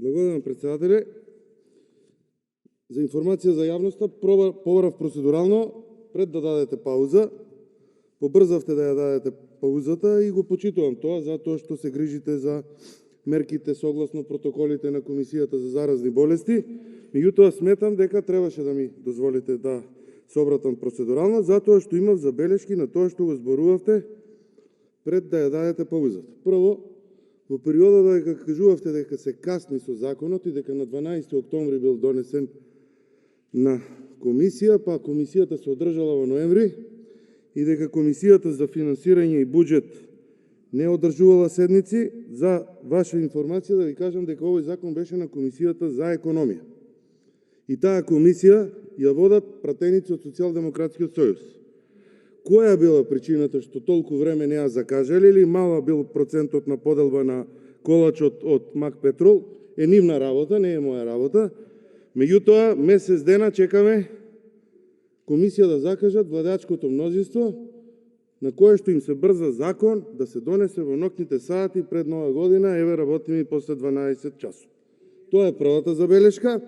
Благодарам, председателе. За информация за явноста, побарав процедурално, пред да дадете пауза, побързавте да я дадете паузата и го почитувам това, затоа што се грижите за мерките согласно протоколите на Комисията за заразни болести. Меѓутоа сметам дека требаше да ми дозволите да се обратам процедурално, затоа што имав забелешки на тоа што го зборувавте пред да ја дадете паузата. Прво, во периодот дека кажувавте дека се касни со законот и дека на 12 октомври бил донесен на комисија, па комисијата се одржала во ноември и дека Комисијата за финансирање и буџет не одржувала седници, за ваша информација да ви кажам дека овој закон беше на Комисијата за економија. И таа комисија ја водат пратеници од Социјалдемократскиот сојуз. Која била причината што толку време не ја закажале или мала бил процентот на поделба на колачот од Мак Петрол, е нивна работа, не е моја работа. Меѓутоа, месец дена чекаме комисија да закажат владеачкото мнозинство, на кое што им се брза закон да се донесе во ноќните сати пред Нова година, еве работиме и после 12 часот. Тоа е првата забелешка.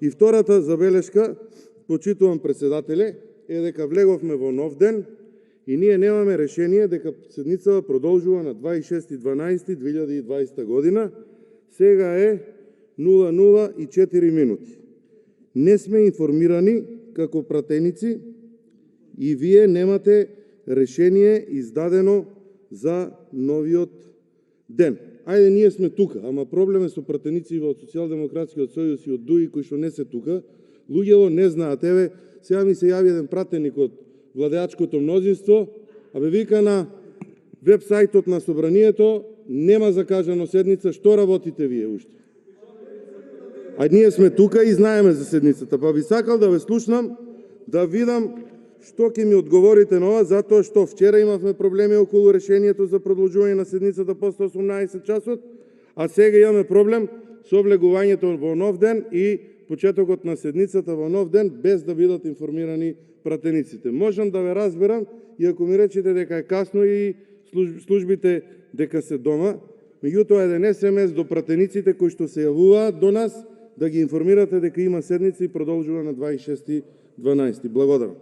И втората забелешка, почитувам председателе, е дека влеговме во нов ден и ние немаме решение дека седницата продолжува на 26.12.2020 година. Сега е 00:04 минути. Не сме информирани како пратеници и вие немате решение издадено за новиот ден. Ајде, ние сме тука, ама проблем е со пратеници од Социјалдемократскиот сојуз и од ДУИ кои што не се тука. Луѓето не знаат. Еве, сега ми се јави еден пратеник од владеачкото мнозинство, абе вика на веб-сајтот на собранието нема закажано седница, што работите вие уште? А ние сме тука и знаеме за седницата, па би сакал да ве слушнам, да видам што ќе ми одговорите на ова, затоа што вчера имавме проблеми околу решението за продолжување на седницата после 18 часот, а сега имаме проблем со влегувањето во нов ден и почетокот на седницата во нов ден без да бидат информирани пратениците. Можам да ве разберам и ако ми речете дека е касно и службите дека се дома, меѓутоа еден СМС до пратениците кои што се јавуваат до нас да ги информирате дека има седница и продолжува на 26.12. Благодарам.